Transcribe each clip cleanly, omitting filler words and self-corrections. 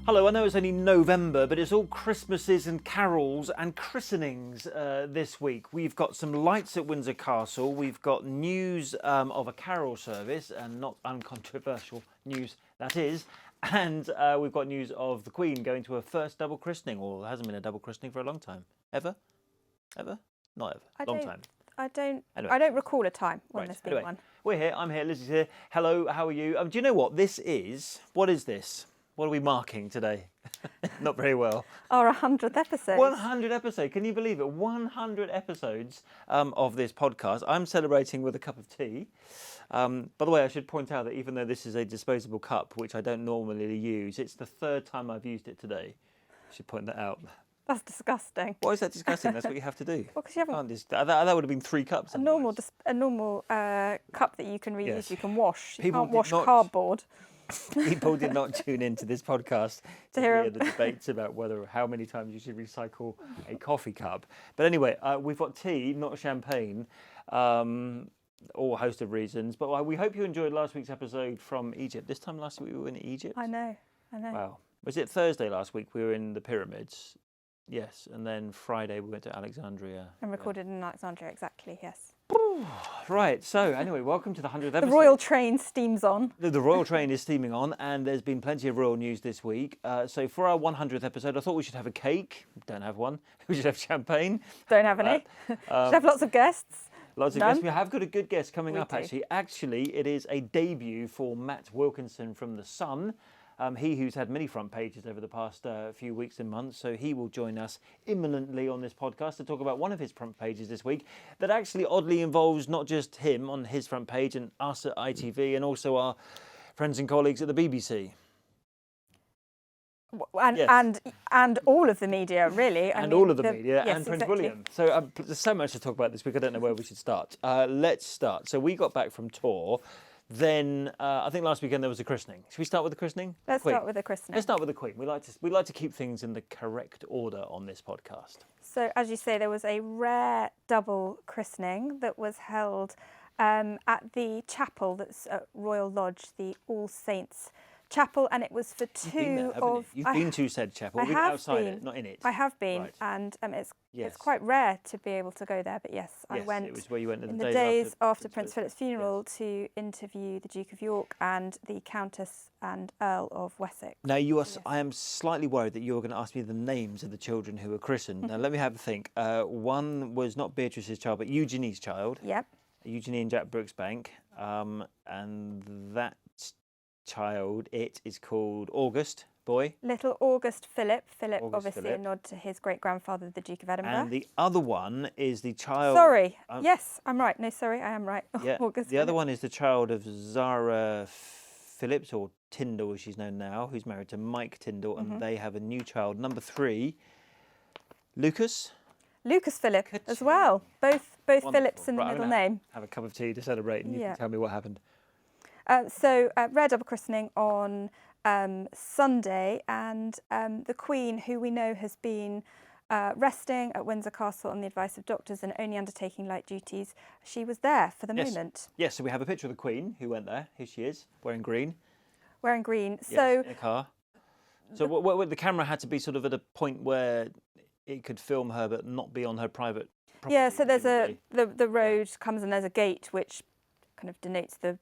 Hello, I know it's only November, but it's all Christmases and carols and christenings this week. We've got some lights at Windsor Castle. We've got news of a carol service, and not uncontroversial news that is. And we've got news of the Queen going to her first double christening. Well, there hasn't been a double christening for a long time. Ever? Ever? Not ever. Long time. I don't recall a time when there's been one. We're here. I'm here. Lizzie's here. Hello. How are you? Do you know what this is? What is this? What are we marking today? Not very well. Our 100th episode. 100 episode. Can you believe it? 100 episodes of this podcast. I'm celebrating with a cup of tea. By the way, I should point out that even though this is a disposable cup, which I don't normally use, it's the third time I've used it today. I should point that out. That's disgusting. Why is that disgusting? That's what you have to do. Well, because you haven't. That would have been 3 cups. A normal cup that you can reuse, Yes. you can wash. You People can't wash did not- cardboard. People did not tune into this podcast to hear the debates about how many times you should recycle a coffee cup. But anyway, we've got tea, not champagne, or a host of reasons. But we hope you enjoyed last week's episode from Egypt. This time last week we were in Egypt. I know. Wow. Was it Thursday last week we were in the pyramids? Yes. And then Friday we went to Alexandria. And recorded in Alexandria, exactly, yes. Right, so anyway, welcome to the 100th episode. The royal train steams on. The royal train is steaming on, and there's been plenty of royal news this week. So for our 100th episode, I thought we should have a cake. Don't have one. We should have champagne. Don't have any. Should have lots of guests. Lots of None? guests. We have got a good guest coming up, do. actually. Actually, it is a debut for Matt Wilkinson from The Sun. He who's had many front pages over the past few weeks and months, so he will join us imminently on this podcast to talk about one of his front pages this week that actually oddly involves not just him on his front page and us at ITV and also our friends and colleagues at the BBC. And all of the media, really. All of the media yes, and Prince exactly. William. So there's so much to talk about this week, I don't know where we should start. Let's start. So we got back from tour. Then I think last weekend there was a christening. Should we start with the christening? Let's start with the christening. Let's start with the Queen. We like to keep things in the correct order on this podcast. So, as you say, there was a rare double christening that was held at the chapel that's at Royal Lodge, the All Saints Chapel, and it was for You've been to said chapel. We've been outside it, not in it. I have been, right. and it's quite rare to be able to go there. But yes, I went. It was where you went in the days after Prince Philip's funeral to interview the Duke of York and the Countess and Earl of Wessex. Now I am slightly worried that you were going to ask me the names of the children who were christened. Now let me have a think. One was not Beatrice's child, but Eugenie's child. Yep. Eugenie and Jack Brooksbank, and that child, it is called August, boy. Little August Philip. August Obviously Philip. A nod to his great-grandfather, the Duke of Edinburgh. And the other one is the child... Sorry. Yes, I'm right. No, sorry, I am right. Yeah, August the other one is the child of Zara Phillips, or Tindall as she's known now, who's married to Mike Tindall, and they have a new child, number 3, Lucas. Lucas Philip as well. Both Wonderful. Phillips in the middle name. Have a cup of tea to celebrate, and you can tell me what happened. Rare double christening on Sunday, and the Queen, who we know has been resting at Windsor Castle on the advice of doctors and only undertaking light duties, she was there for the moment. Yes, so we have a picture of the Queen who went there. Here she is, wearing green. Wearing green. Yes, so in a car. So what the camera had to be sort of at a point where it could film her but not be on her private property. Yeah, so there's the road comes and there's a gate which kind of denotes the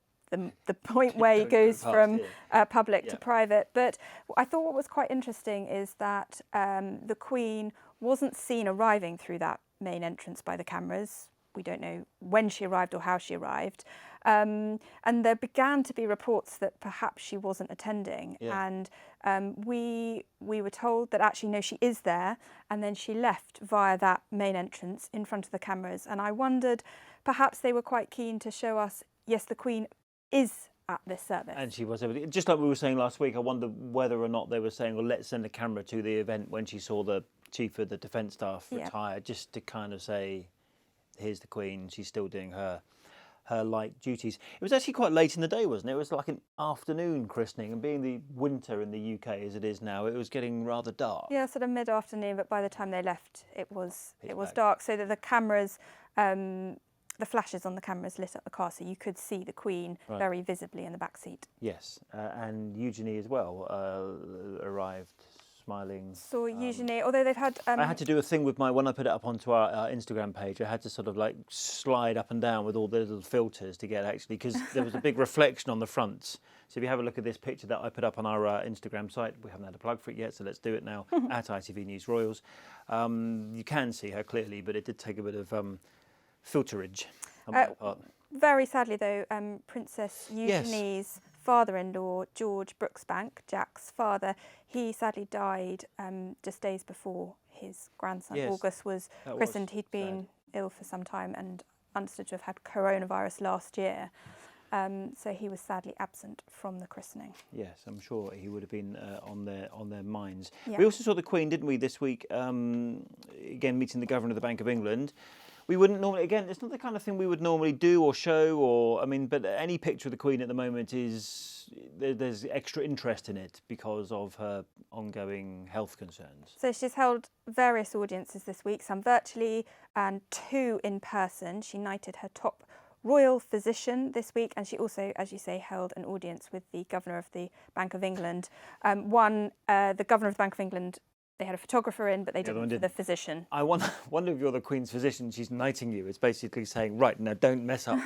point where it goes from public to private. But I thought what was quite interesting is that the Queen wasn't seen arriving through that main entrance by the cameras. We don't know when she arrived or how she arrived. And there began to be reports that perhaps she wasn't attending. Yeah. And we were told that actually, no, she is there. And then she left via that main entrance in front of the cameras. And I wondered, perhaps they were quite keen to show us, yes, the Queen is at this service. And she was, just like we were saying last week, I wonder whether or not they were saying, well, let's send a camera to the event when she saw the Chief of the Defence Staff retire, just to kind of say, here's the Queen, she's still doing her light duties. It was actually quite late in the day, wasn't it? It was like an afternoon christening, and being the winter in the UK as it is now, it was getting rather dark. Yeah, sort of mid-afternoon, but by the time they left, it was dark, so that the cameras the flashes on the cameras lit up the car, so you could see the Queen very visibly in the back seat. Yes, and Eugenie as well arrived smiling. Saw Eugenie, although they've had... I had to do a thing with when I put it up onto our Instagram page, I had to sort of like slide up and down with all the little filters to get actually, because there was a big reflection on the front. So if you have a look at this picture that I put up on our Instagram site, we haven't had a plug for it yet, so let's do it now, at ITV News Royals. You can see her clearly, but it did take a bit of filterage on my part. Very sadly though, Princess Eugenie's father-in-law, George Brooksbank, Jack's father, he sadly died just days before his grandson, August, was christened. He'd been ill for some time and understood to have had coronavirus last year. So he was sadly absent from the christening. Yes, I'm sure he would have been on their minds. Yeah. We also saw the Queen, didn't we, this week, again meeting the Governor of the Bank of England. We wouldn't normally, again, it's not the kind of thing we would normally do or show, or, I mean, but any picture of the Queen at the moment there's extra interest in it because of her ongoing health concerns. So she's held various audiences this week, some virtually and 2 in person. She knighted her top royal physician this week, and she also, as you say, held an audience with the Governor of the Bank of England. The Governor of the Bank of England, they had a photographer in, but they didn't for the physician. I wonder if you're the Queen's physician, she's knighting you. It's basically saying, right, now don't mess up.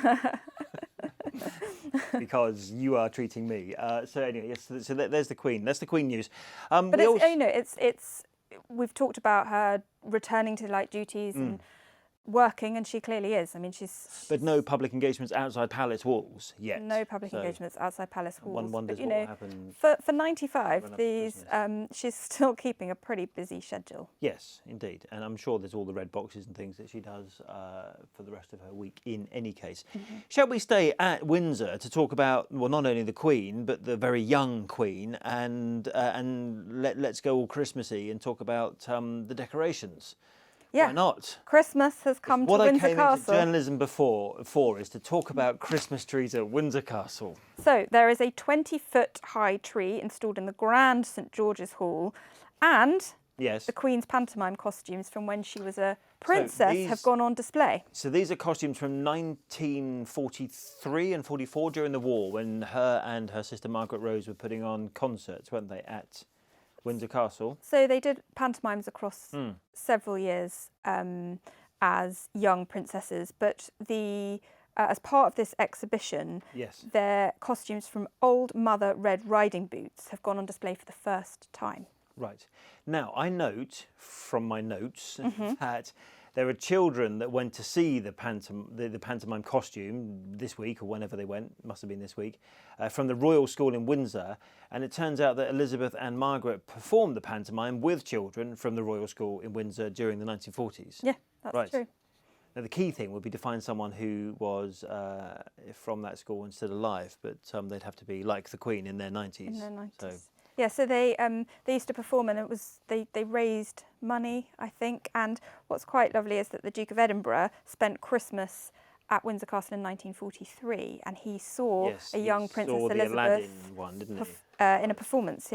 Because you are treating me. So anyway, yes, so there's the Queen. That's the Queen news. But it's we've talked about her returning to light duties and working, and she clearly is. I mean, But no public engagements outside palace walls yet. No public engagements outside palace walls. One wonders what will happen. For 95, she's still keeping a pretty busy schedule. Yes, indeed. And I'm sure there's all the red boxes and things that she does for the rest of her week in any case. Shall we stay at Windsor to talk about, well, not only the Queen, but the very young Queen, and let's go all Christmassy and talk about the decorations. Yeah. Why not? Christmas has come to Windsor Castle. What I came into journalism for is to talk about Christmas trees at Windsor Castle. So there is a 20-foot high tree installed in the Grand St George's Hall, and the Queen's pantomime costumes from when she was a princess have gone on display. So these are costumes from 1943 and 44 during the war, when her and her sister Margaret Rose were putting on concerts, weren't they, at Windsor Castle. So they did pantomimes across several years as young princesses, but as part of this exhibition, their costumes from Old Mother Red Riding Boots have gone on display for the first time. Right. Now, I note from my notes that there are children that went to see the pantomime costume this week, or whenever they went, must have been this week, from the Royal School in Windsor. And it turns out that Elizabeth and Margaret performed the pantomime with children from the Royal School in Windsor during the 1940s. Yeah, that's true. Now, the key thing would be to find someone who was from that school and still alive, but they'd have to be like the Queen in their 90s. In their 90s. So. Yeah, so they used to perform, and it was they raised money, I think. And what's quite lovely is that the Duke of Edinburgh spent Christmas at Windsor Castle in 1943, and he saw a young Princess Elizabeth Aladdin one, didn't he? In a performance,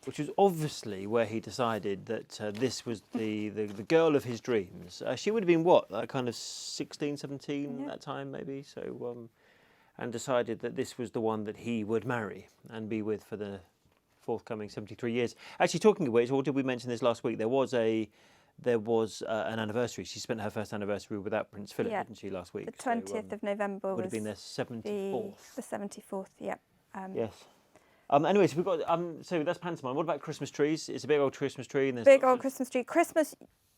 which was obviously where he decided that this was the girl of his dreams. She would have been what, kind of 16, 17 at that time, maybe. So, and decided that this was the one that he would marry and be with for the forthcoming 73 years. Actually, talking of which, or did we mention this last week? There was an anniversary. She spent her first anniversary without Prince Philip, didn't she, last week? The 20th of November would have been their 74th. The 74th, yes. Anyway, so we've got so that's pantomime. What about Christmas trees? It's a big old Christmas tree. And big old Christmas tree. Christmas.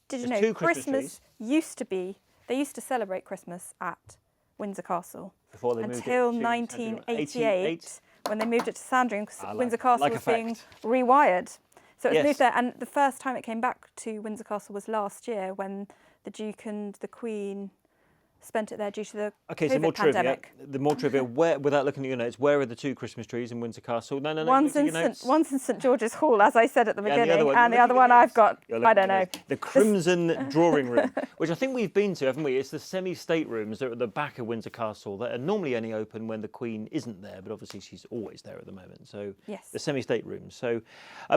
Did you know Christmas used to be? They used to celebrate Christmas at Windsor Castle before they moved until 1988. When they moved it to Sandringham, because Windsor Castle was being rewired. So it was moved there, and the first time it came back to Windsor Castle was last year, when the Duke and the Queen spent it there due to the COVID pandemic. The more trivia, where, without looking at your notes, where are the 2 Christmas trees in Windsor Castle? No. One's in St George's Hall, as I said at the beginning, and the other one I've got, I don't know. The Crimson Drawing Room, which I think we've been to, haven't we? It's the semi-state rooms that are at the back of Windsor Castle that are normally only open when the Queen isn't there, but obviously she's always there at the moment. So the semi-state rooms. So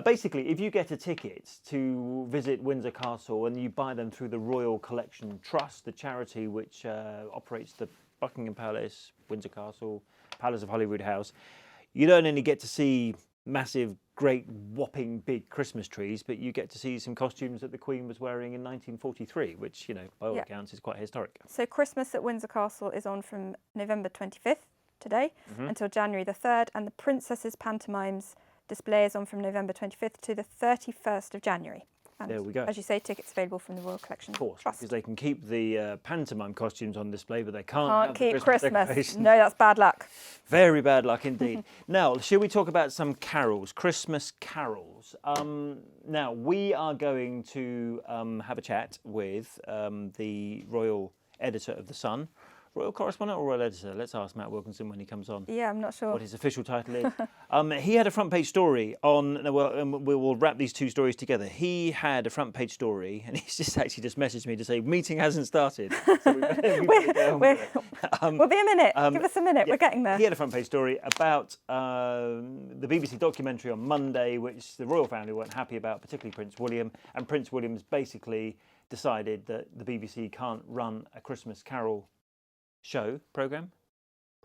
basically, if you get a ticket to visit Windsor Castle and you buy them through the Royal Collection Trust, the charity which operates the Buckingham Palace, Windsor Castle, Palace of Holyrood House, you don't only get to see massive, great, whopping big Christmas trees, but you get to see some costumes that the Queen was wearing in 1943, which, by all accounts, is quite historic. So Christmas at Windsor Castle is on from November 25th, today, until January the 3rd, and the Princess's Pantomimes display is on from November 25th to the 31st of January. And there we go. As you say, tickets available from the Royal Collection Trust. Trust. Because they can keep the pantomime costumes on display, but they can't keep have the Christmas Christmas. decorations. No, that's bad luck. Very bad luck indeed. Now, shall we talk about some carols, Christmas carols? Now, we are going to have a chat with the Royal Editor of The Sun. Royal Correspondent or Royal Editor? Let's ask Matt Wilkinson when he comes on. Yeah, I'm not sure. What his official title is. He had a front page story on, we will wrap these two stories together. He had a front page story and he's just messaged me to say, meeting hasn't started. So we better go on with it. We'll be a minute. Give us a minute. Yeah, we're getting there. He had a front page story about the BBC documentary on Monday, which the royal family weren't happy about, particularly Prince William. And Prince William's basically decided that the BBC can't run a Christmas carol program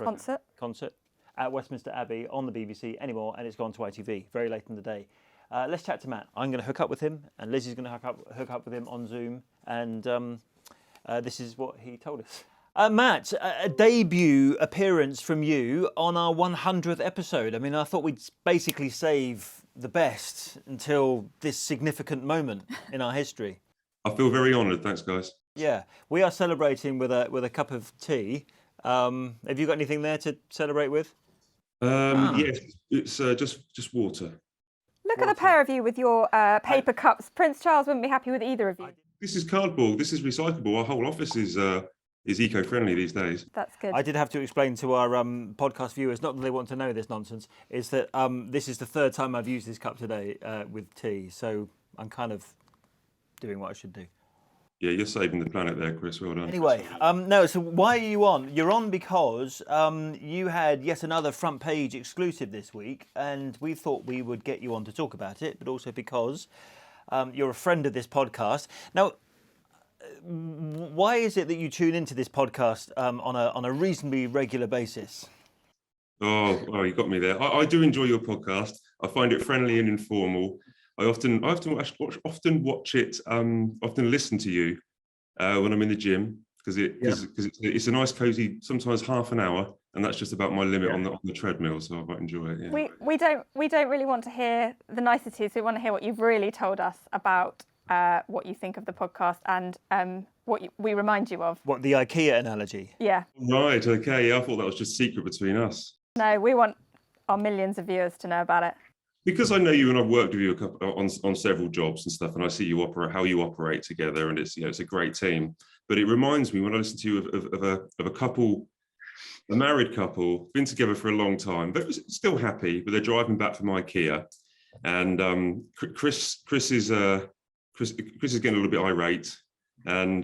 concert at Westminster Abbey on the BBC anymore, and it's gone to ITV very late in the day. Let's chat to Matt. I'm going to hook up with him, and Lizzie's going to hook up with him on Zoom, and this is what he told us. Matt, a debut appearance from you on our 100th episode. I mean, I thought we'd basically save the best until this significant moment in our history. I feel very honoured. Thanks, guys. Yeah, we are celebrating with a cup of tea. Have you got anything there to celebrate with? Yes, it's just water. Look at the pair of you with your paper cups. Prince Charles wouldn't be happy with either of you. This is cardboard. This is recyclable. Our whole office is eco-friendly these days. That's good. I did have to explain to our podcast viewers, not that they want to know this nonsense, is that this is the third time I've used this cup today with tea. So I'm kind of doing what I should do. Yeah, you're saving the planet there, Chris. Well done. Anyway, no, so why are you on? You're on because you had yet another front page exclusive this week, and we thought we would get you on to talk about it, but also because you're a friend of this podcast. Now, why is it that you tune into this podcast on a reasonably regular basis? Oh, you got me there. I do enjoy your podcast. I find it friendly and informal. I often watch it. Often listen to you when I'm in the gym because it's a nice, cosy, sometimes half an hour, and that's just about my limit on the treadmill. So I might enjoy it. Yeah. We don't really want to hear the niceties. We want to hear what you've really told us about what you think of the podcast and what we remind you of. What, the IKEA analogy? Yeah. Right. Okay. Yeah, I thought that was just secret between us. No, we want our millions of viewers to know about it. Because I know you and I've worked with you on several jobs and stuff, and I see you how you operate together, and it's a great team. But it reminds me when I listen to you of a couple, a married couple, been together for a long time, but still happy. But they're driving back from IKEA, and Chris is getting a little bit irate, and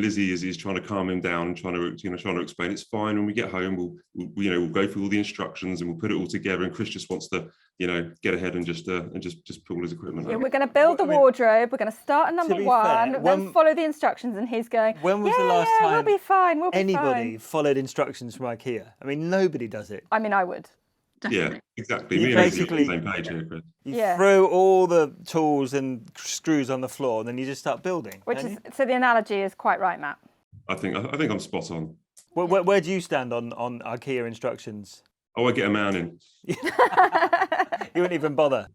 Lizzie is trying to calm him down, trying to explain it's fine. When we get home, we'll go through all the instructions and we'll put it all together. And Chris just wants to get ahead and just pull his equipment out. We're going to build the wardrobe. We're going to start at number one, then follow the instructions. And he's going, when was the last time we'll be fine. Anybody followed instructions from IKEA? I mean, nobody does it. I mean, I would. Definitely. Yeah, exactly. Me and Lizzie are on the same page here, Chris. You throw all the tools and screws on the floor, and then you just start building. So the analogy is quite right, Matt. I think I'm spot on. Where do you stand on IKEA instructions? Oh, I get a man in. You wouldn't even bother.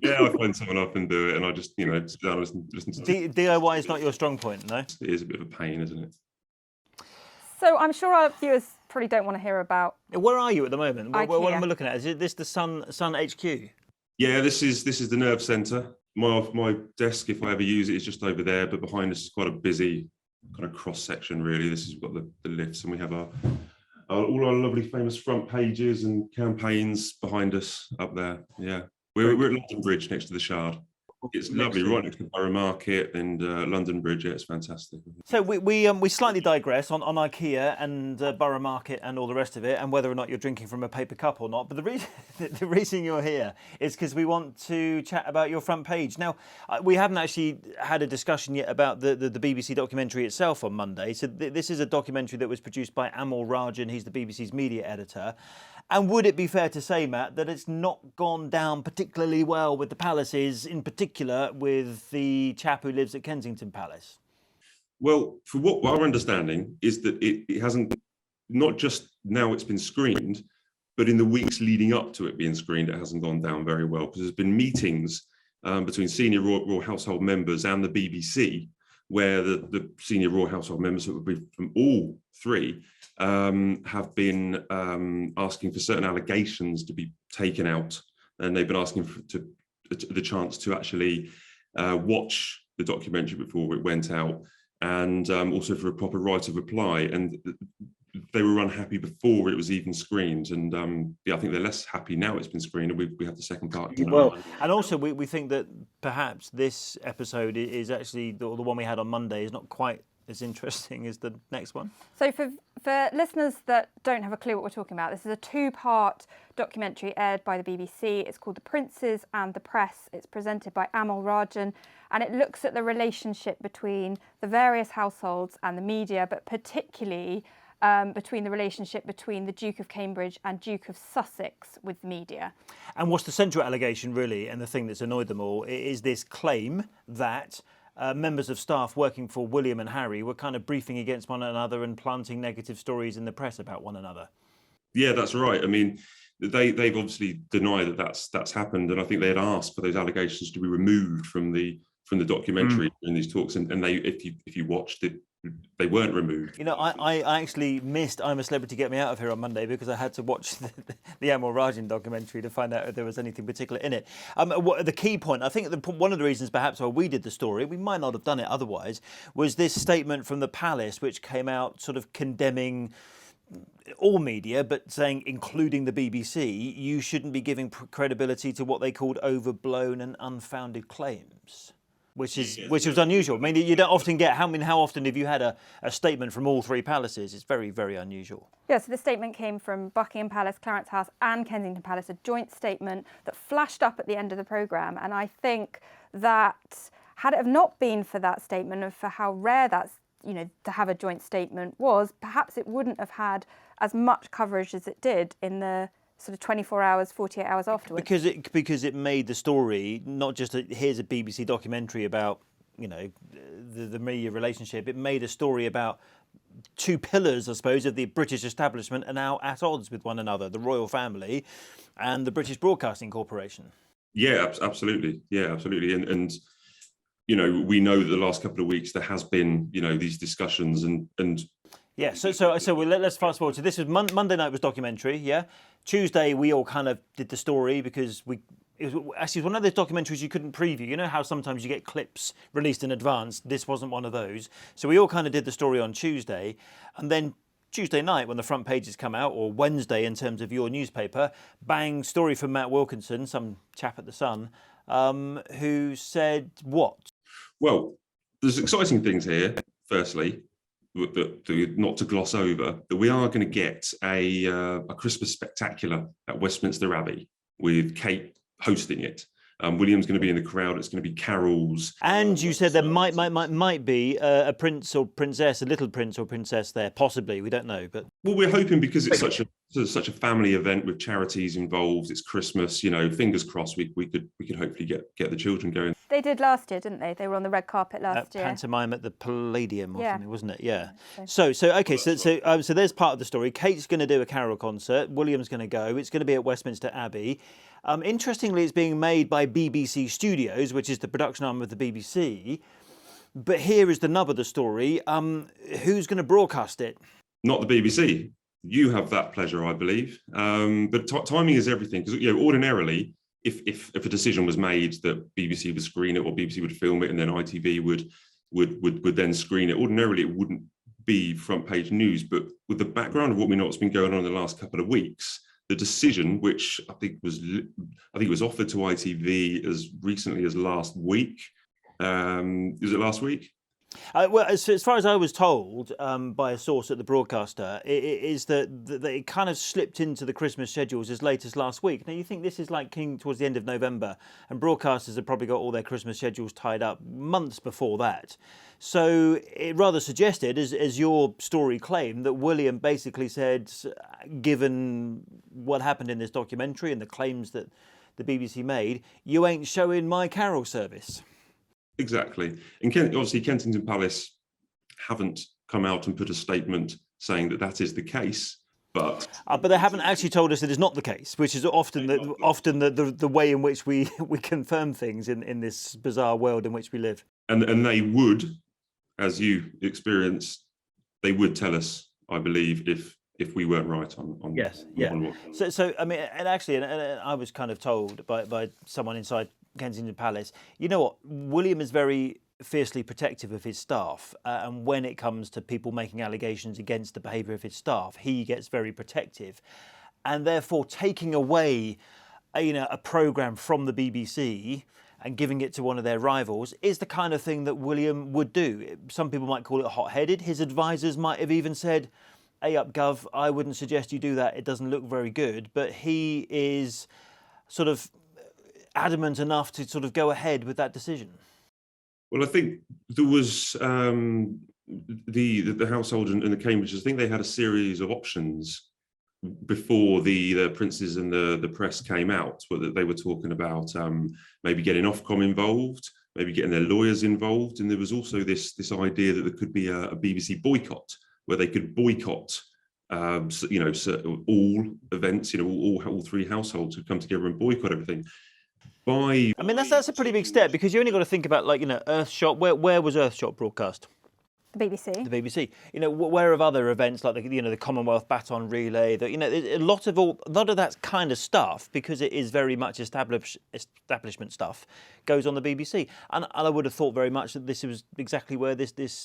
Yeah, I find someone up and do it, and I just sit down and listen to DIY is not your strong point, no? It is a bit of a pain, isn't it? So I'm sure our viewers probably don't want to hear about. Where are you at the moment? What am I looking at? Is this the Sun HQ? Yeah, this is the nerve centre. My desk, if I ever use it, is just over there. But behind us is quite a busy kind of cross section. Really, we've got the lifts, and we have all our lovely famous front pages and campaigns behind us up there. Yeah, we're at London Bridge next to the Shard. It's lovely, right next to Borough Market and London Bridge. Yeah, it's fantastic. So we slightly digress on IKEA and Borough Market and all the rest of it, and whether or not you're drinking from a paper cup or not. But the reason you're here is because we want to chat about your front page. Now, we haven't actually had a discussion yet about the BBC documentary itself on Monday. So this is a documentary that was produced by Amal Rajan. He's the BBC's media editor. And would it be fair to say, Matt, that it's not gone down particularly well with the palaces, in particular with the chap who lives at Kensington Palace? Well, for what our understanding is that it hasn't, not just now it's been screened, but in the weeks leading up to it being screened, it hasn't gone down very well, because there's been meetings between senior royal household members and the BBC, where the senior royal household members, that would be from all three, have been asking for certain allegations to be taken out, and they've been asking for the chance to actually watch the documentary before it went out, and also for a proper right of reply. And they were unhappy before it was even screened, and I think they're less happy now it's been screened, and we have the second part tonight. Well, and also we think that perhaps this episode is actually the one we had on Monday is not quite as interesting as the next one. So for listeners that don't have a clue what we're talking about, this is a two-part documentary aired by the BBC. It's called The Princes and the Press. It's presented by Amal Rajan, and it looks at the relationship between the various households and the media, but particularly between the relationship between the Duke of Cambridge and Duke of Sussex with the media. And what's the central allegation, really, and the thing that's annoyed them all, is this claim that members of staff working for William and Harry were kind of briefing against one another and planting negative stories in the press about one another. Yeah, that's right. I mean, they've obviously denied that that's happened, and I think they had asked for those allegations to be removed from the documentary in these talks, and they, if you watched it, they weren't removed. You know, I actually missed I'm a Celebrity, Get Me Out of Here on Monday because I had to watch the Amal Rajan documentary to find out if there was anything particular in it. The key point, I think one of the reasons perhaps why we did the story, we might not have done it otherwise, was this statement from the palace which came out sort of condemning all media, but saying, including the BBC, you shouldn't be giving credibility to what they called overblown and unfounded claims. Which was unusual. I mean, you don't often get, how often have you had a statement from all three palaces? It's very, very unusual. Yeah, so the statement came from Buckingham Palace, Clarence House and Kensington Palace, a joint statement that flashed up at the end of the programme. And I think that had it have not been for that statement and for how rare that's, to have a joint statement was, perhaps it wouldn't have had as much coverage as it did in the sort of 24 hours, 48 hours afterwards. Because it made the story not just here's a BBC documentary about the media relationship. It made a story about two pillars, I suppose, of the British establishment are now at odds with one another: the royal family and the British Broadcasting Corporation. Yeah, absolutely. Yeah, absolutely. And we know that the last couple of weeks there has been these discussions and. Yeah, so let's fast forward. So this was Monday night was documentary, yeah. Tuesday we all kind of did the story because it was one of those documentaries you couldn't preview. You know how sometimes you get clips released in advance? This wasn't one of those. So we all kind of did the story on Tuesday, and then Tuesday night when the front pages come out, or Wednesday in terms of your newspaper, bang, story from Matt Wilkinson, some chap at The Sun, who said what? Well, there's exciting things here, firstly. Not to gloss over, that we are going to get a Christmas spectacular at Westminster Abbey with Kate hosting it. William's going to be in the crowd. It's going to be carols. And you said there might be a prince or princess, a little prince or princess there, possibly. We don't know, but well, we're hoping because it's such a family event with charities involved. It's Christmas, fingers crossed. We could hopefully get the children going. They did last year, didn't they? They were on the red carpet last year. Pantomime at the Palladium or something, wasn't it? Yeah. So there's part of the story. Kate's going to do a carol concert. William's going to go. It's going to be at Westminster Abbey. Interestingly, it's being made by BBC Studios, which is the production arm of the BBC. But here is the nub of the story. Who's going to broadcast it? Not the BBC. You have that pleasure, I believe. But timing is everything. Because ordinarily, if a decision was made that BBC would screen it or BBC would film it and then ITV would then screen it, ordinarily it wouldn't be front page news. But with the background of what we know what's been going on in the last couple of weeks, the decision, which I think was offered to ITV as recently as last week. Was it last week? Well, as far as I was told by a source at the broadcaster, is that it kind of slipped into the Christmas schedules as late as last week. Now, you think this is like towards the end of November, and broadcasters have probably got all their Christmas schedules tied up months before that. So it rather suggested, as your story claimed, that William basically said, given what happened in this documentary and the claims that the BBC made, you ain't showing my carol service. Exactly. And obviously Kensington Palace haven't come out and put a statement saying that is the case, but they haven't actually told us that it's not the case, which is often the way in which we confirm things in this bizarre world in which we live. And they would, as you experienced, they would tell us, I believe, if we weren't right on yes, on what. So I mean, and I was kind of told by someone inside Kensington Palace, you know what, William is very fiercely protective of his staff, and when it comes to people making allegations against the behaviour of his staff, he gets very protective, and therefore taking away a programme from the BBC and giving it to one of their rivals is the kind of thing that William would do. Some people might call it hot-headed. His advisors might have even said, "Hey up, Gov, I wouldn't suggest you do that. It doesn't look very good." But he is sort of adamant enough to sort of go ahead with that decision. Well, I think there was the household and the Cambridges. I think they had a series of options before the princes and the press came out, where they were talking about maybe getting Ofcom involved, maybe getting their lawyers involved, and there was also this idea that there could be a BBC boycott, where they could boycott, all events. All three households would come together and boycott everything. I mean, that's a pretty big step, because you only got to think about, Earthshot. Where was Earthshot broadcast? The BBC. The BBC. Where have other events like the Commonwealth Baton Relay? A lot of that kind of stuff, because it is very much establishment stuff, goes on the BBC. And I would have thought very much that this was exactly where this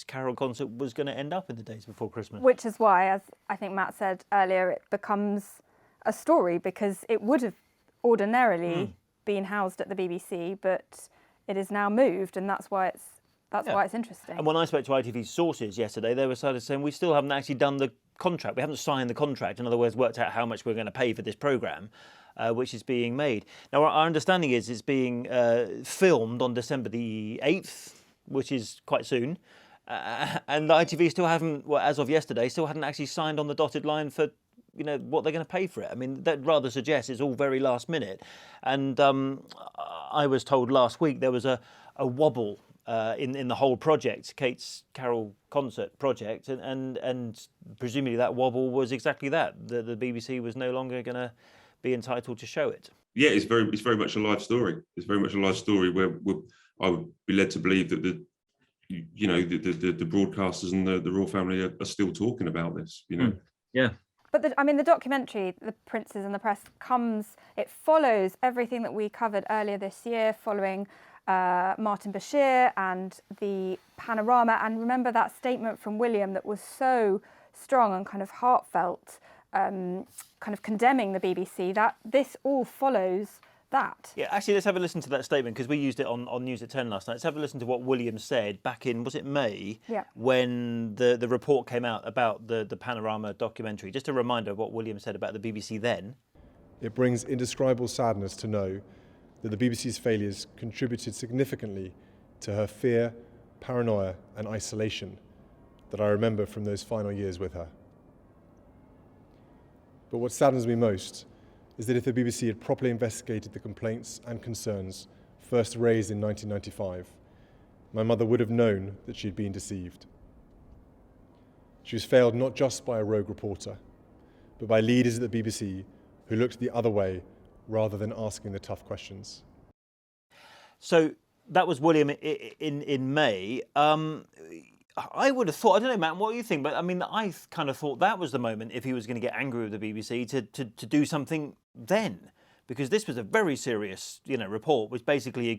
carol concert was going to end up in the days before Christmas. Which is why, as I think Matt said earlier, it becomes a story, because it would have ordinarily been housed at the BBC, but it is now moved, and that's why it's interesting. And when I spoke to ITV's sources yesterday, they were sort of saying we still haven't actually done the contract. We haven't signed the contract. In other words, worked out how much we're going to pay for this programme, which is being made. Now, our understanding is it's being filmed on December the 8th, which is quite soon. And ITV still haven't, as of yesterday, still hadn't actually signed on the dotted line for what they're going to pay for it. I mean, that rather suggests it's all very last minute. And I was told last week there was a wobble in the whole project, Kate's Carol concert project, and presumably that wobble was exactly that. The BBC was no longer going to be entitled to show it. Yeah, it's very much a live story. It's very much a live story where I would be led to believe that the broadcasters and the royal family are still talking about this. Yeah. But the documentary, The Princes and the Press, it follows everything that we covered earlier this year, following Martin Bashir and the panorama. And remember that statement from William that was so strong and kind of heartfelt, kind of condemning the BBC, that this all follows that. Yeah, actually, let's have a listen to that statement, because we used it on News at 10 last night. Let's have a listen to what William said back in, was it May? Yeah. When the report came out about the Panorama documentary. Just a reminder of what William said about the BBC then. It brings indescribable sadness to know that the BBC's failures contributed significantly to her fear, paranoia and isolation that I remember from those final years with her. But what saddens me most is that if the BBC had properly investigated the complaints and concerns first raised in 1995, my mother would have known that she'd been deceived. She was failed not just by a rogue reporter, but by leaders at the BBC who looked the other way rather than asking the tough questions. So that was William in May. I would have thought, I don't know, Matt, what do you think? But I mean, I kind of thought that was the moment, if he was going to get angry with the BBC, to do something then. Because this was a very serious, report, which basically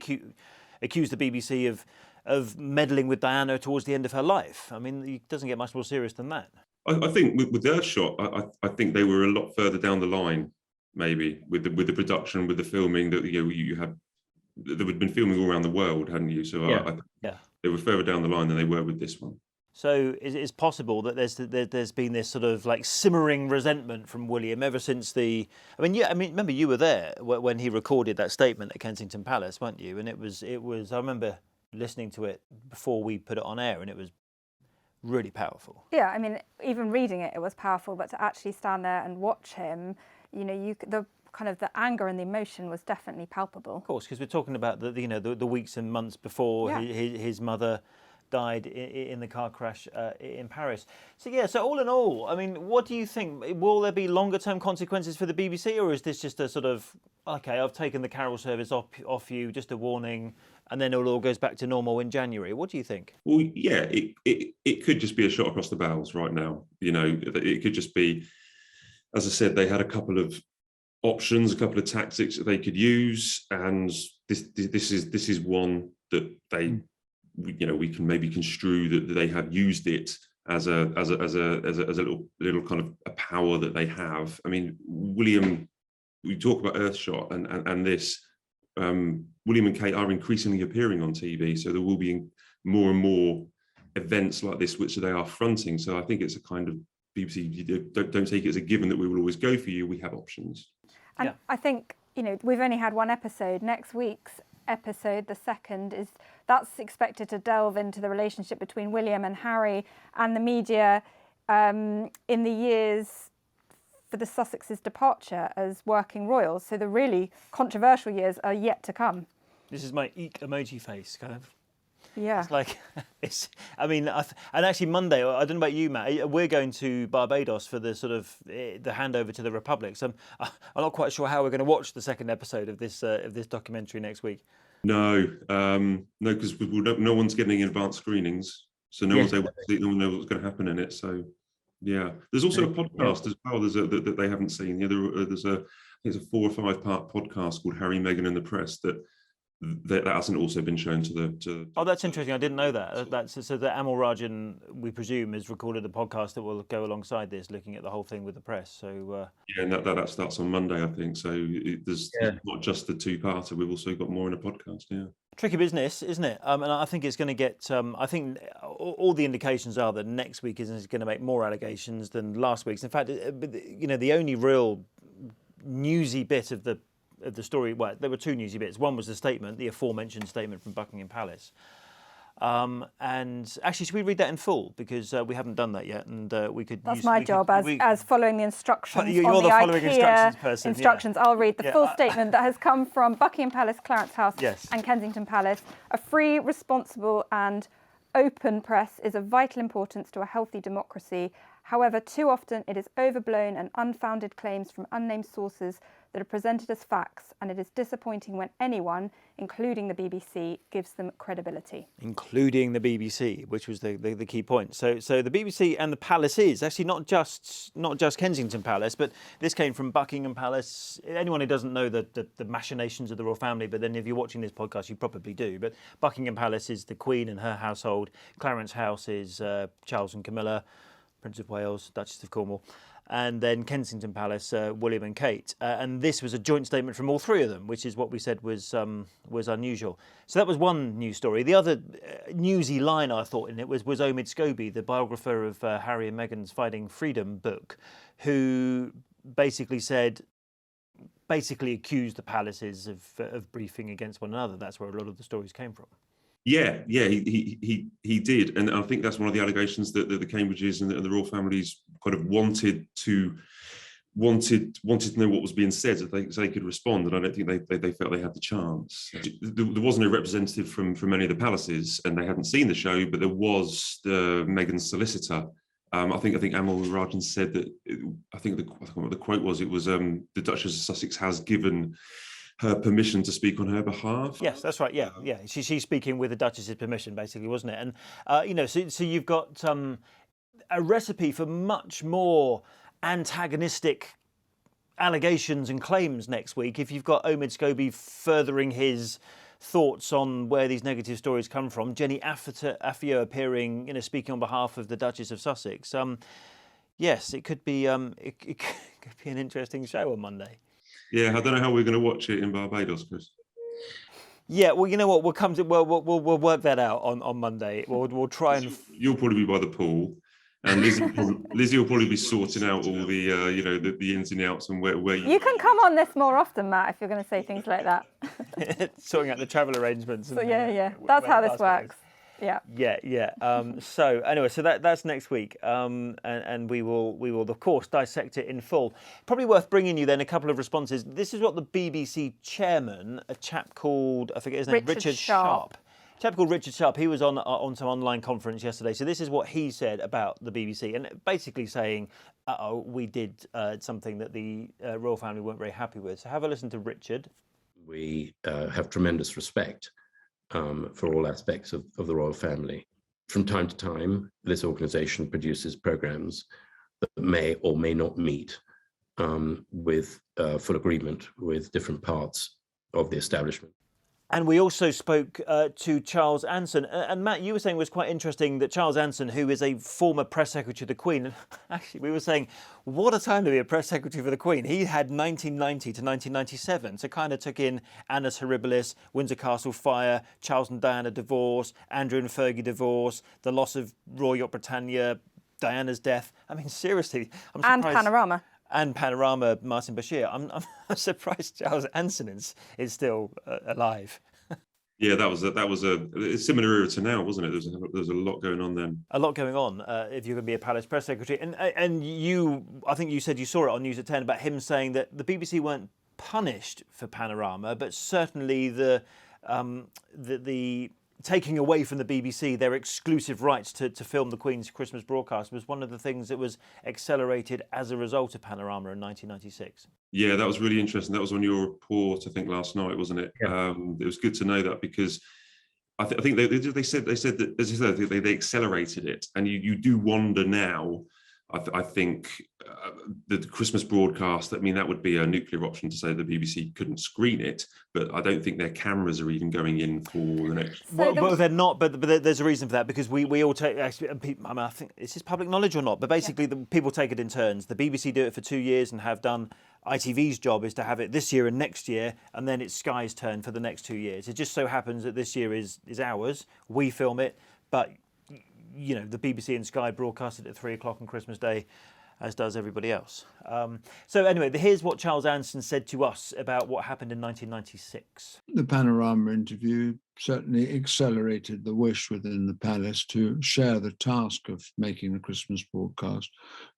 accused the BBC of meddling with Diana towards the end of her life. I mean, it doesn't get much more serious than that. I think with Earthshot, I think they were a lot further down the line, maybe with the production, with the filming that you had. There had been filming all around the world, hadn't you? So they were further down the line than they were with this one. So it's possible that there's been this sort of like simmering resentment from William ever since remember you were there when he recorded that statement at Kensington Palace, weren't you? And it was I remember listening to it before we put it on air, and it was really powerful. Yeah, I mean, even reading it was powerful, but to actually stand there and watch him, the kind of the anger and the emotion was definitely palpable. Of course, because we're talking about the weeks and months before his mother died in the car crash in Paris. So all in all, I mean, what do you think? Will there be longer term consequences for the BBC, or is this just a sort of, okay, I've taken the carol service off you, just a warning, and then it all goes back to normal in January? What do you think? Well, yeah, it could just be a shot across the bows right now. It could just be, as I said, they had a couple of options, a couple of tactics that they could use, and this is one that they, we can maybe construe that they have used it as a little kind of a power that they have. I mean, William, we talk about Earthshot and this. William and Kate are increasingly appearing on TV, so there will be more and more events like this which they are fronting. So I think it's a kind of BBC, don't take it as a given that we will always go for you. We have options. And I think, we've only had one episode. Next week's episode, the second, that's expected to delve into the relationship between William and Harry and the media in the years for the Sussex's departure as working royals. So the really controversial years are yet to come. This is my eek emoji face, kind of. Yeah. It's like, and actually Monday, I don't know about you, Matt, we're going to Barbados for the sort of the handover to the Republic. So I'm not quite sure how we're going to watch the second episode of this documentary next week. No, because no one's getting advanced screenings, so no one's able to see it, no one knows what's going to happen in it. So, yeah, there's also a podcast as well. That they haven't seen. There's I think it's a 4 or 5 part podcast called Harry, Meghan, and the Press that hasn't also been shown to the. Oh, that's interesting. I didn't know that. That's so that Amal Rajan, we presume, has recorded a podcast that will go alongside this, looking at the whole thing with the press. So and that starts on Monday, I think. So there's not just the 2-parter. We've also got more in a podcast. Yeah. Tricky business, isn't it? And I think it's going to get. I think all the indications are that next week is going to make more allegations than last week's. In fact, the only real newsy bit of the story, well, there were 2 newsy bits. One was the statement, the aforementioned statement from Buckingham Palace. And actually, should we read that in full? Because we haven't done that yet, and we could. That's my job as following the instructions. You're on the following IKEA instructions person. Instructions. Yeah. I'll read the full statement that has come from Buckingham Palace, Clarence House, and Kensington Palace. A free, responsible, and open press is of vital importance to a healthy democracy. However, too often it is overblown and unfounded claims from unnamed sources that are presented as facts, and it is disappointing when anyone, including the BBC, gives them credibility. Including the BBC, which was the key point. So the BBC and the Palace is actually not just Kensington Palace, but this came from Buckingham Palace. Anyone who doesn't know the machinations of the royal family, but then if you're watching this podcast, you probably do. But Buckingham Palace is the Queen and her household. Clarence House is Charles and Camilla, Prince of Wales, Duchess of Cornwall. And then Kensington Palace, William and Kate. And this was a joint statement from all 3 of them, which is what we said was unusual. So that was one news story. The other newsy line I thought in it was Omid Scobie, the biographer of Harry and Meghan's Fighting Freedom book, who basically accused the palaces of briefing against one another. That's where a lot of the stories came from. Yeah, he did, and I think that's one of the allegations that the Cambridges and the royal families kind of wanted to know what was being said, so they could respond, and I don't think they felt they had the chance. There wasn't a representative from any of the palaces, and they hadn't seen the show, but there was the Meghan's solicitor. I think Amal Rajan said that. I think what the quote was. It was the Duchess of Sussex has given her permission to speak on her behalf. Yes, that's right. Yeah. She's speaking with the Duchess's permission, basically, wasn't it? And so you've got a recipe for much more antagonistic allegations and claims next week. If you've got Omid Scobie furthering his thoughts on where these negative stories come from, Jenny Affio appearing, speaking on behalf of the Duchess of Sussex. Yes, it could be. It could be an interesting show on Monday. Yeah, I don't know how we're going to watch it in Barbados, Chris. Yeah, well, you know what? We'll work that out on Monday. We'll try and. You'll probably be by the pool, and Lizzie will probably be sorting out all the the ins and outs and where you can come on this more often, Matt, if you're going to say things like that. Sorting out the travel arrangements. So, yeah. That's how this works. Yeah. So anyway, so that's next week, and we will of course dissect it in full. Probably worth bringing you then a couple of responses. This is what the BBC chairman, a chap called, I forget his name, Richard Sharp. A chap called Richard Sharp. He was on some online conference yesterday. So this is what he said about the BBC, and basically saying, we did something that the royal family weren't very happy with. So have a listen to Richard. We have tremendous respect for all aspects of the royal family. From time to time, this organisation produces programmes that may or may not meet with full agreement with different parts of the establishment. And we also spoke to Charles Anson. And Matt, you were saying it was quite interesting that Charles Anson, who is a former press secretary of the Queen, and actually we were saying, what a time to be a press secretary for the Queen. He had 1990 to 1997, so kind of took in Annus Horribilis, Windsor Castle fire, Charles and Diana divorce, Andrew and Fergie divorce, the loss of Royal Yacht Britannia, Diana's death. I mean, seriously, I'm surprised. And Panorama. And Panorama, Martin Bashir. I'm surprised Charles Anson is still alive. Yeah, that was a similar era to now, wasn't it? There was a lot going on then. A lot going on. If you're going to be a palace press secretary, and you, I think you said you saw it on News at 10 about him saying that the BBC weren't punished for Panorama, but certainly the taking away from the BBC their exclusive rights to film the Queen's Christmas broadcast was one of the things that was accelerated as a result of Panorama in 1996. Yeah, that was really interesting. That was on your report, I think, last night, wasn't it? Yeah. It was good to know that because I think they said that, as you said, they accelerated it, and you do wonder now. I think the Christmas broadcast, I mean, that would be a nuclear option to say the BBC couldn't screen it, but I don't think their cameras are even going in for the next... Well, they're not, but there's a reason for that, because we all take... Actually, I mean, I think, is this public knowledge or not? But basically, the people take it in turns. The BBC do it for 2 years and have done. ITV's job is to have it this year and next year, and then it's Sky's turn for the next 2 years. It just so happens that this year is ours. We film it, but... You know, the BBC and Sky broadcast it at 3 o'clock on Christmas Day, as does everybody else. So anyway, here's what Charles Anson said to us about what happened in 1996. The Panorama interview certainly accelerated the wish within the palace to share the task of making the Christmas broadcast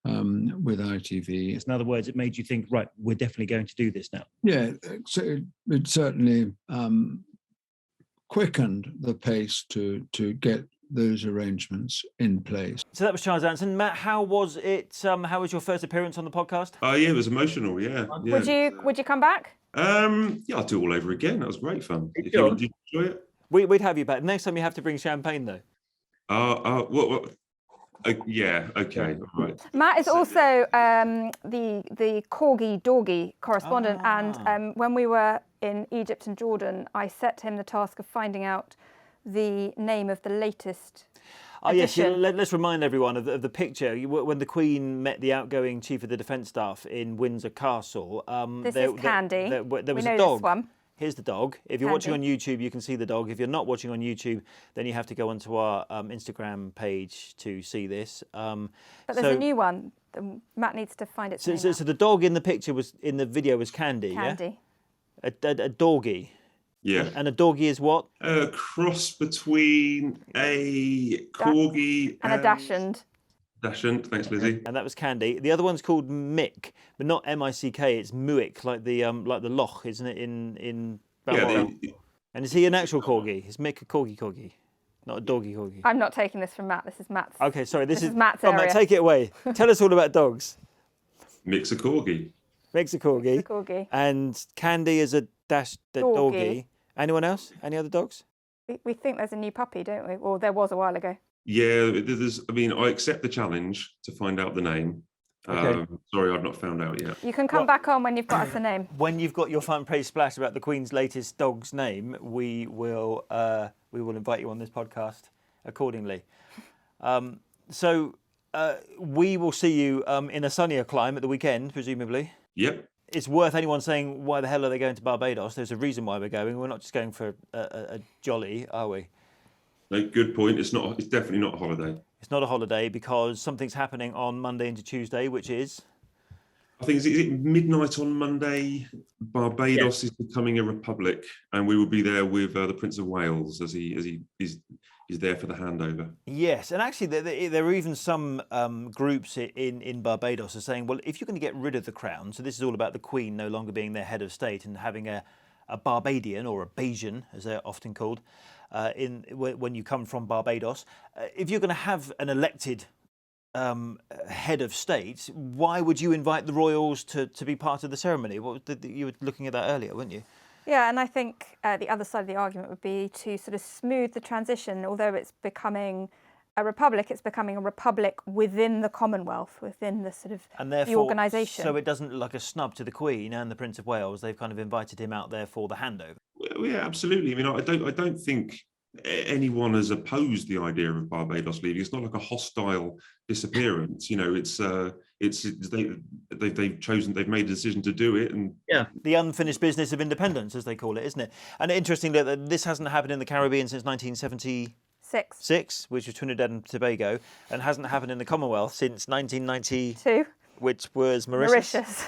with ITV. In other words, it made you think, right, we're definitely going to do this now. Yeah, so it certainly quickened the pace to get those arrangements in place. So that was Charles Anson. Matt, how was it? How was your first appearance on the podcast? Yeah, it was emotional. Yeah. Would you come back? Yeah, I'll do it all over again. That was great fun. Did you enjoy it? We'd have you back. Next time you have to bring champagne, though. What? Yeah. Okay. All right. Matt is also the corgi doggy correspondent, and when we were in Egypt and Jordan, I set him the task of finding out the name of the latest edition. Yes, let's remind everyone of the picture. When the Queen met the outgoing Chief of the Defence Staff in Windsor Castle. This is Candy. There was we know a dog. This one. Here's the dog. If you're watching on YouTube, you can see the dog. If you're not watching on YouTube, then you have to go onto our Instagram page to see this. But there's a new one. Matt needs to find it. So the dog in the picture in the video was Candy. Candy. Yeah? A doggy. Yeah. And a doggy is what? A cross between a corgi and a dachshund. Dachshund, thanks, Lizzie. And that was Candy. The other one's called Mick, but not M-I-C-K. It's Muick, like the loch, isn't it? In Balmoral. Yeah, and is he an actual corgi? Is Mick a corgi? Not a doggy corgi. I'm not taking this from Matt. This is Matt's. Okay, sorry. This is Matt's area. Matt, take it away. Tell us all about dogs. Mick's a corgi. Mick's a corgi. And Candy is a doggy. Anyone else? Any other dogs? We think there's a new puppy, don't we? Or there was a while ago. Yeah, I accept the challenge to find out the name. Okay. Sorry, I've not found out yet. You can come back on when you've got us a name. When you've got your front page splash about the Queen's latest dog's name, we will invite you on this podcast accordingly. So we will see you in a sunnier climate at the weekend, presumably. Yep. It's worth anyone saying, why the hell are they going to Barbados? There's a reason why we're going. We're not just going for a jolly, are we? No, good point. It's not. It's definitely not a holiday. It's not a holiday because something's happening on Monday into Tuesday, which is... I think is it midnight on Monday. Barbados is becoming a republic, and we will be there with the Prince of Wales as he is there for the handover. Yes, and actually there are even some groups in Barbados are saying, well, if you're going to get rid of the crown, so this is all about the Queen no longer being their head of state and having a Barbadian or a Bajan, as they're often called, when you come from Barbados, if you're going to have an elected head of state, why would you invite the royals to be part of the ceremony? You were looking at that earlier, weren't you? Yeah, and I think the other side of the argument would be to sort of smooth the transition. Although it's becoming a republic, it's becoming a republic within the Commonwealth, within the sort of the organisation. So it doesn't look like a snub to the Queen and the Prince of Wales. They've kind of invited him out there for the handover. Well, yeah, absolutely. I mean, I don't think anyone has opposed the idea of Barbados leaving. It's not like a hostile disappearance. You know, they've made a decision to do it, and the unfinished business of independence, as they call it, isn't it? And interesting that this hasn't happened in the Caribbean since 1976, which was Trinidad and Tobago, and hasn't happened in the Commonwealth since 1992, which was Mauritius.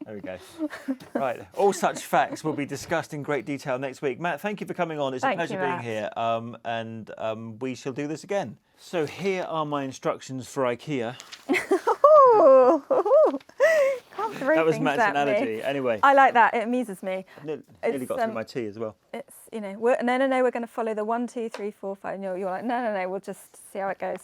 There we go. Right, all such facts will be discussed in great detail next week. Matt, thank you for coming on. It's a pleasure being here, and we shall do this again. So here are my instructions for IKEA. Can't throw that was things Matt's at analogy. Me. Anyway, I like that. It amuses me. Nearly got through my tea as well. It's no, we're going to follow the 1, 2, 3, 4, 5. And you're like, no, we'll just see how it goes.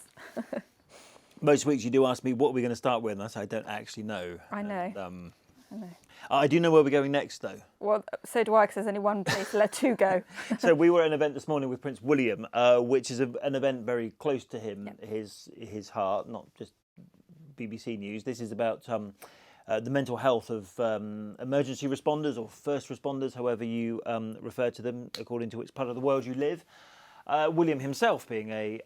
Most weeks you do ask me what we're going to start with, and I say I don't actually know. I know. And, I know. I do know where we're going next, though. Well, so do I, because there's only one place to let two go. So we were at an event this morning with Prince William, which is an event very close to him, his heart, not just BBC News. This is about the mental health of emergency responders or first responders, however you refer to them, according to which part of the world you live. William himself being a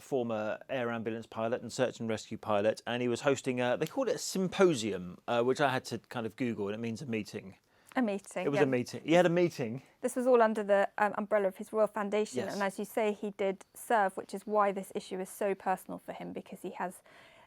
former air ambulance pilot and search and rescue pilot, and he was hosting they called it a symposium, which I had to kind of Google, and it means a meeting. A meeting. It was a meeting. He had a meeting. This was all under the umbrella of his Royal Foundation, Yes. and as you say, he did serve, which is why this issue is so personal for him, because he has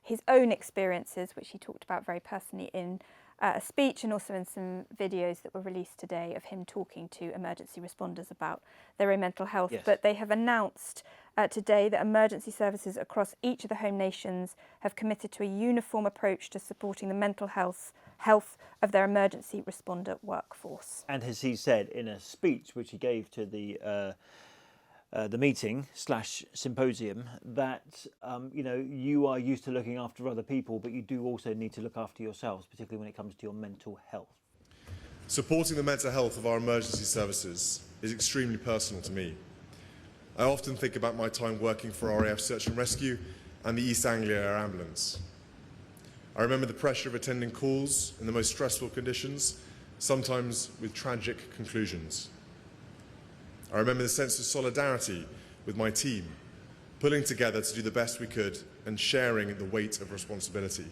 his own experiences, which he talked about very personally in a speech and also in some videos that were released today of him talking to emergency responders about their own mental health. Yes. But they have announced today that emergency services across each of the home nations have committed to a uniform approach to supporting the mental health of their emergency responder workforce. And as he said in a speech which he gave to the meeting / symposium, that you are used to looking after other people, but you do also need to look after yourselves, particularly when it comes to your mental health. Supporting the mental health of our emergency services is extremely personal to me. I often think about my time working for RAF Search and Rescue and the East Anglia Air Ambulance. I remember the pressure of attending calls in the most stressful conditions, sometimes with tragic conclusions. I remember the sense of solidarity with my team, pulling together to do the best we could and sharing the weight of responsibility.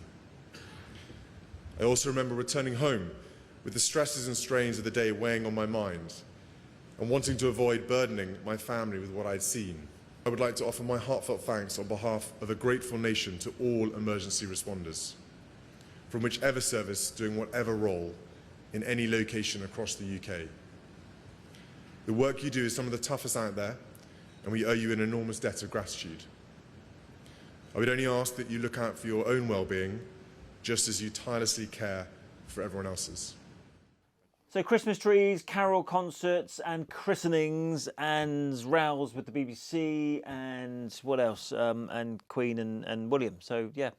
I also remember returning home with the stresses and strains of the day weighing on my mind and wanting to avoid burdening my family with what I'd seen. I would like to offer my heartfelt thanks on behalf of a grateful nation to all emergency responders, from whichever service doing whatever role in any location across the UK. The work you do is some of the toughest out there, and we owe you an enormous debt of gratitude. I would only ask that you look out for your own well-being, just as you tirelessly care for everyone else's. So Christmas trees, carol concerts and christenings and rows with the BBC and what else? And Queen and William. So, yeah.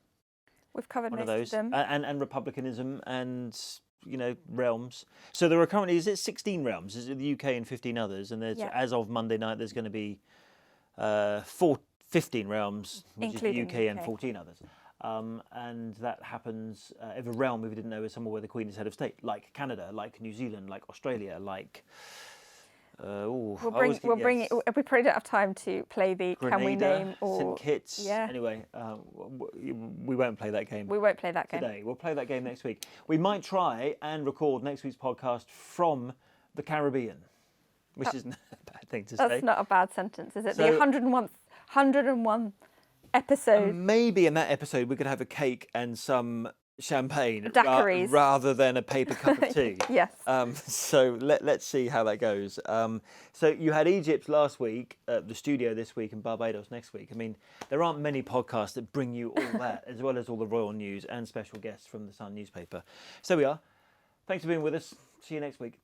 We've covered one most of those. of them. And republicanism and... realms. So there are currently, is it 16 realms? Is it the UK and 15 others? And there's, as of Monday night, there's going to be 15 realms, which including is the UK and 14 others. And that happens, every realm we didn't know is somewhere where the Queen is head of state, like Canada, like New Zealand, like Australia, like We'll bring it. We probably don't have time to play the Grenada, Can We Name or St Kitts. Yeah. Anyway, we won't play that game. We won't play that game today. We'll play that game next week. We might try and record next week's podcast from the Caribbean, which isn't a bad thing to say. That's not a bad sentence, is it? So, the 101 episode. Maybe in that episode we could have a cake and some champagne daiquiris rather than a paper cup of tea. Yes. So let's see how that goes. So you had Egypt last week, the studio this week, and Barbados next week. I mean, there aren't many podcasts that bring you all that, as well as all the royal news and special guests from the Sun newspaper. So we are. Thanks for being with us. See you next week.